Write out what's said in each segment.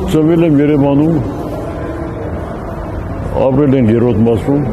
Ծնվել եմ Երևանում, ապրել եմ երրորդ մասում,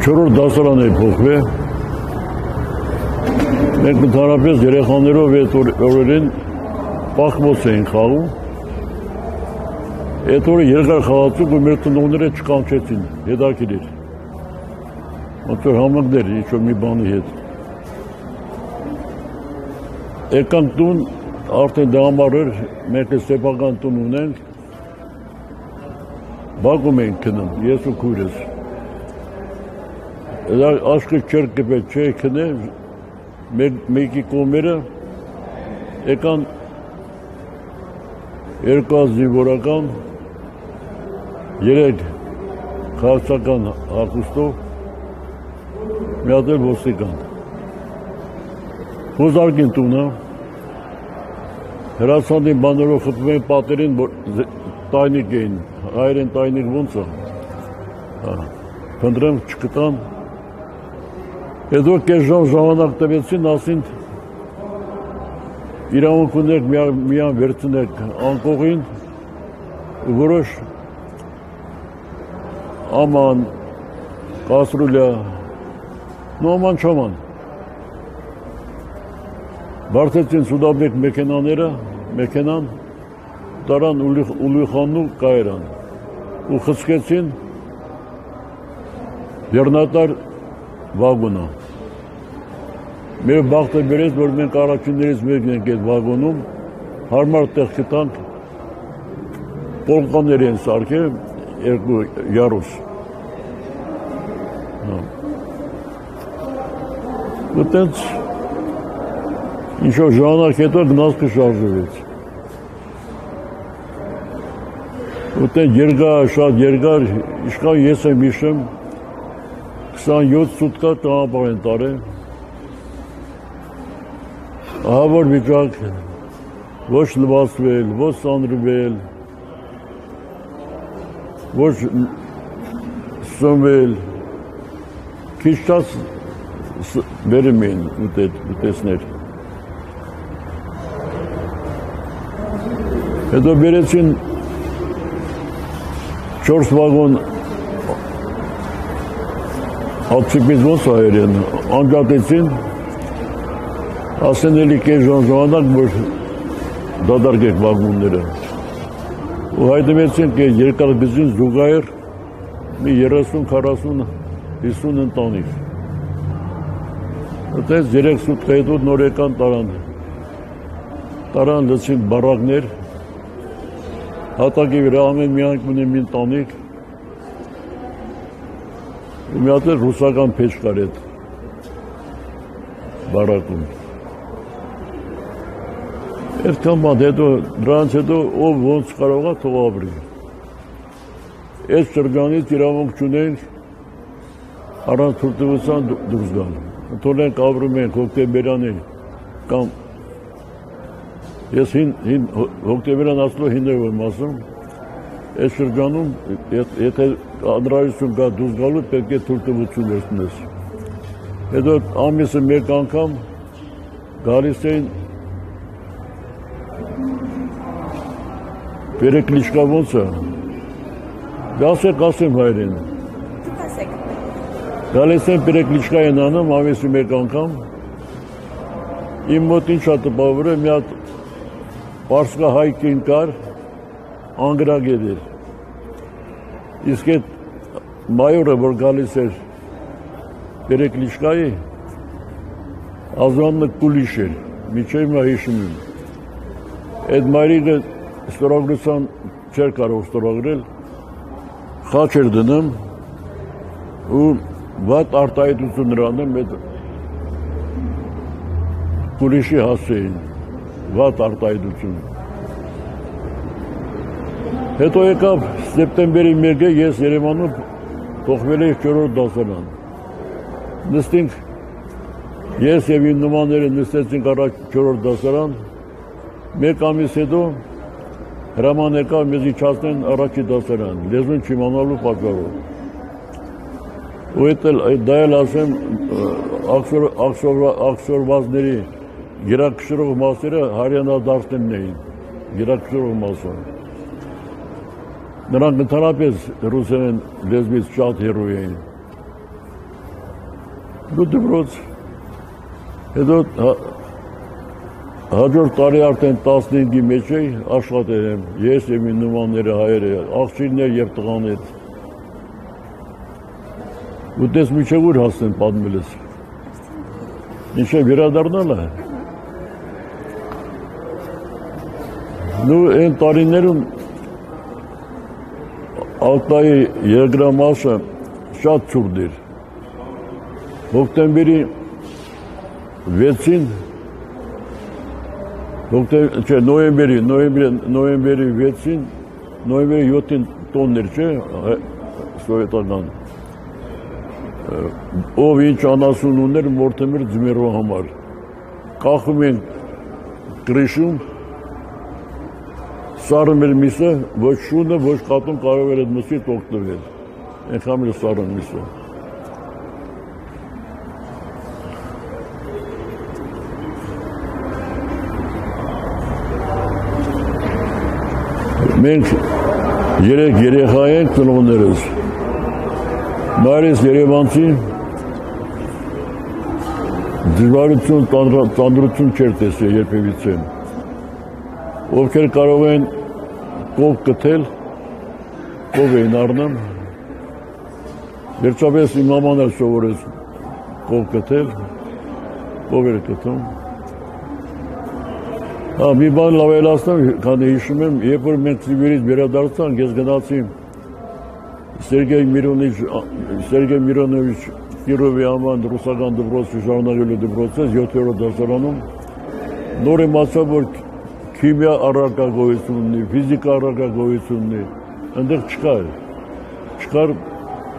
չորրորդ դասարան էի փոխվել, մենք ընդհանրապես երեխաներով այդ օրերին պախմոց էին խաղում, այդ օրը երկար խաղացուկ ու մեր ծնողները չկանչեցին, հետաքրքիր էր, ոնց որ համընկներ ինչ-որ մի բանի հետ։ Եկանք տուն, արդեն դա համար էր, մենք սեփական տուն ունենք, բակում ենք քնում, ես ու քույրս։ Դա աշխը չեր կպել, չէ քնել, մեկի կողմերը եկան երկու զինվորական, երեք քաղաքական հագուստով, մի հատ էլ ոստիկան։ Հուզարկին տունը, հրացանին բաներով խփում էին պատերին, տայնիկ էին, հայերեն տայնիկ ոնց է, փնտրեմ չկտան, հետո կես ժամանակ տվեցին, ասին իրավունք ունեք միան վերցնեք անկողին, որոշ աման, կասրուլյա, նո աման չաման, բարձեցին սուդաբեկ մեքենան, տարան ուլիխանու կայրան, ու խսկեցին եռնատար վագոնը։ Մեր բախտը բերեց, որ մենք առաջիններից մեկն ենք այդ վագոնում, հարմար տեղ գտանք, պոլկաներ են սարքել, երկու յարուս։ Ուտենց ինչ-որ ժամանակ հետո գնացքը շարժվեց։ Ուտեն երկար, շատ երկար, իշկան ես եմ իշեմ, 27 սուտկա ճանապարհ են տարել, ահավոր վիճակ, ոչ լվացվել, ոչ սանրվել, ոչ սնվել, քիչ տաս բերում էին ուտեսներ։ Հետո բերեցին 4 վագոն հացիպից ոնց հայերեն, անջատեցին, ասեն էլի կես ժամանակ, որ դադարգեք վագոնները։ Ու հայտնվեցին երկար գծին զուգահեռ մի 30, 40, 50 ընտանիք։ Այդպես 3 սուտկա հետո նոր եկան տարան լցին բարակներ, հատակի վրա ամեն մի անգամ ունի մի ընտանիք, մի հատ էլ ռուսական փեջ կար այդ բարակում։ Այդքան բան հետո, դրանց հետո ով ոնց կարող է թող ապրի։ Այդ շրջանից իրավունք չունենք առանց թույլտվության դուրս գալ։ Թողնենք ապրում ենք հոկտեմբերյանին կամ ես հոկտեմբերյան ասլո հիներ եմ ասում, այդ շրջանում եթե անհրաժեշտություն կա դուրս գալու պետք է թույլտվություն վերցնես։ Հետո ամիսը մեկ անգամ գալիս էին Պերեկլիշկա ոնց է, ասեմ հայերեն։ Գալիս են Պերեկլիշկա են անում, ամիսը մեկ անգամ, իմ մոտ ինչ է տպավորը, մի հատ պարսկա հայքին կար, անգրագետ էր։ Իսկ այդ մայորը, որ գալիս էր Պերեկլիշկայի, ազաննը կուլիշ էր, միջև նա հիշում եմ։ Այդ մայրիկը ստորագրության չէր կարող ստորագրել, խաչ էր դնում ու վատ արտահայտություն նրանում այդ կուլիշի հասցեին, վատ արտահայտություն։ Հետո եկավ սեպտեմբերի 1-ը ես Երևանում փոխվել էի 4-րդ դասարան։ Նստինք, ես և իմ նմանները նստեցինք առաջ 4-րդ դասարան, մեկ ամիս հետո հրաման եկավ մեզ իջացնեն առաջի դասարան, լեզուն չիմանալու պատճառով։ Ու դա էլ ասեմ աքսորվածների գերակշռող մասերը հայրենադարձներն էին, գերակշռող մասը։ Նրանք ընդհանրապես ռուսերեն լեզվից շատ հեռու էին։ Դու դպրոց, հետո հաջորդ տարի արդեն 15-ի մեջ էի աշխատել եմ, ես և իմ նմանները հայերը, աղջիկներ և տղաներ։ Ու տես մինչև ուր հասնեմ պատմել ես։ Մինչև վերադառնալը։ Նու այն տարիներում Ալտայի երկրամասը շատ ցուրտ էր։ Հոկտեմբերի 6-ին, նոյեմբերի 6-ին, նոյեմբերի 7-ին տոններ չէ, սովետական, ով ինչ անասուն ուներ մորթում էր ձմեռվա համար։ Կախում են կրիշում, սարում էր միսը, ոչ շունը, ոչ կատուն կարող էր այդ մսից օգտվել, ենքամ էր սարում միսը։ Մենք երեք երեխա ենք ծնողներս, մայրս երևանցի, դժվարություն, ծանրություն չէր տեսել երբևիցե, ովքեր կարող են կով կթել, կով էին առնում, վերջապես իմ մաման էլ սովորեց կով կթել, կով էր կթում։ Մի բան լավ ելացնեմ, քանի հիշում եմ, երբ որ մենք Սիբիրից վերադարձանք, ես գնացի Սերգեյ Միրոնովիչ Կիրովի անվան ռուսական դպրոցի շարունակելու դպրոցից 7-րդ դասարանում, նոր իմացա, որ քիմիա առարկա գոյություն ունի, ֆիզիկա առարկա գոյություն ունի, այնտեղ չկար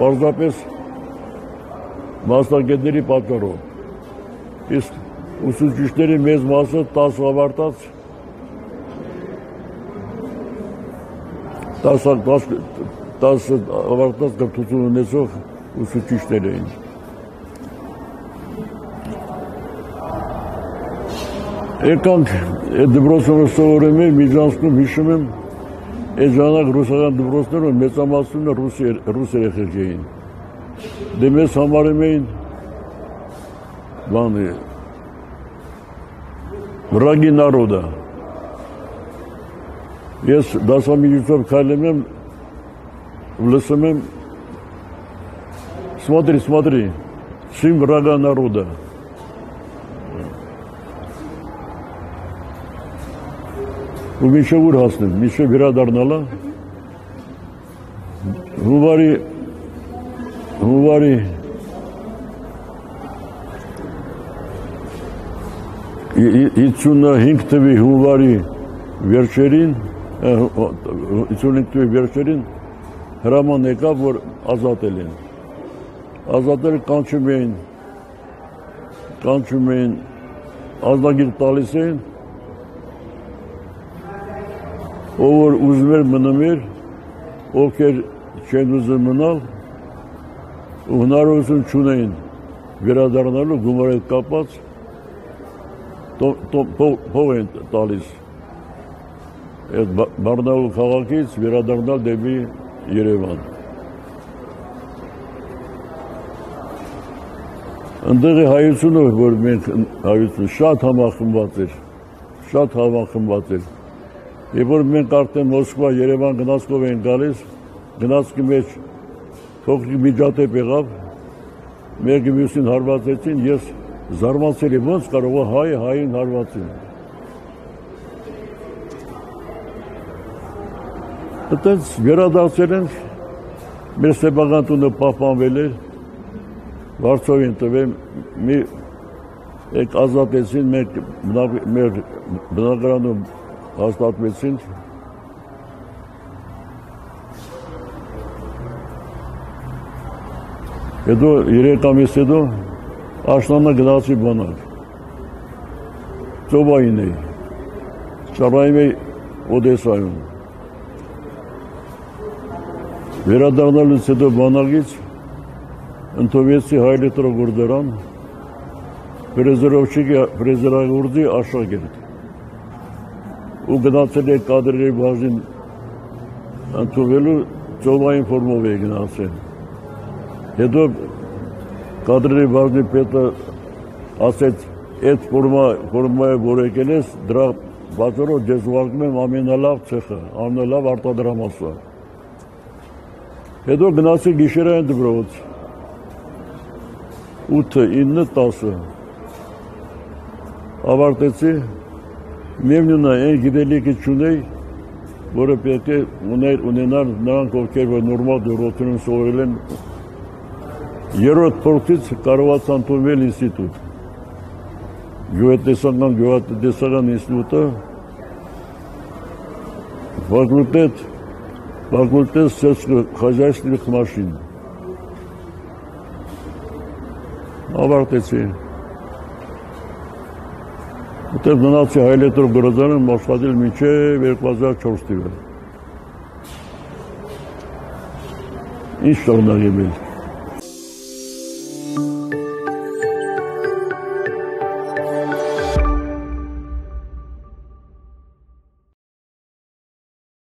պարզապես մասնագետների պատճառով։ Իսկ ուսուցիչների մեծ մասը 10 ավարտած կրթություն ունեցող ուսուցիչներ էին։ Եկանք այդ դպրոցը սովորում էի, միջանցքում հիշում եմ, այդ ժամանակ ռուսական դպրոցները մեծամասնությունը ռուս երեխեք էին։ Դե մեզ համարում էին բանի վրագի նարոդը։ Ես դասամիջոցով քայլում եմ, լսում եմ, смотри, сын врага народа։ Ու մինչև ուր հասնեմ, մինչև վերադառնալը, հունվարի 55 թվականի հունվարի վերջերին հրաման եկավ, որ ազատել են։ Ազատել կանչում էին, ազնագիր տալիս էին, ով որ ուզում էր մնում էր, ովքեր չեն ուզում մնալ, ու հնարավորություն չունեին վերադառնալու գումար հետ կապած, փող են տալիս այդ Բարնաուլ քաղաքից վերադառնալ դեպի Երևան։ Այնտեղ է հայությունը, որ մենք հայությունը շատ համախմբված էր։ Երբ որ մենք արդեն Մոսկվա, Երևան գնացքով են գալիս, գնացքի մեջ փոքրիկ միջադեպ եղավ, մեկը մյուսին հարվածեցին, ես զարմացել եմ, ոնց կարող է հայը հային հարվածին։ Այդտենց վերադարձել ենք, մեր սեփական տունը պահպանվել էր, Վարշավին տվեմ, ազատեցին, մեր բնակարանում հաստատվեցինք։ Հետո 3 ամիս հետո աշնանը գնացի բանակ, ծովային էի, ծառայում էի Օդեսայում։ Վերադառնալուց հետո բանակից ընդունվեցի Հայ էլեկտրոգործարան, Ֆրեզերագործի աշակերտ։ Ու գնացել է կադրերի բաժին ընդունվելու ծովային ֆորմով է գնացել։ Հետո կադրերի բաժնի պետը ասեց, այդ ֆորմայը որ եկել ես, դրա պատճառով ձեզ ուղարկում եմ ամենալավ ցեխը, ամենալավ արտադրամասը։ Հետո գնացի գիշերային դպրոց, 8, 9, 10 ավարտեցի, միևնույն է, այն գիտելիքը չունեի, որը պետք է ունենան նրանք, ովքեր որ նորմալ դպրոցում սովորել են, երրորդ փորձից կարողացա ընդունվել ինստիտուտ։ Գյուղատնտեսական ինստիտուտը, факультет сельскохозяйственных машин։ Ավարտեցի։ Ուտեղ մնացի Հայլետրով գրադարանում աշխատել մինչև 2004 թվականը։ Ինչ շարունակել։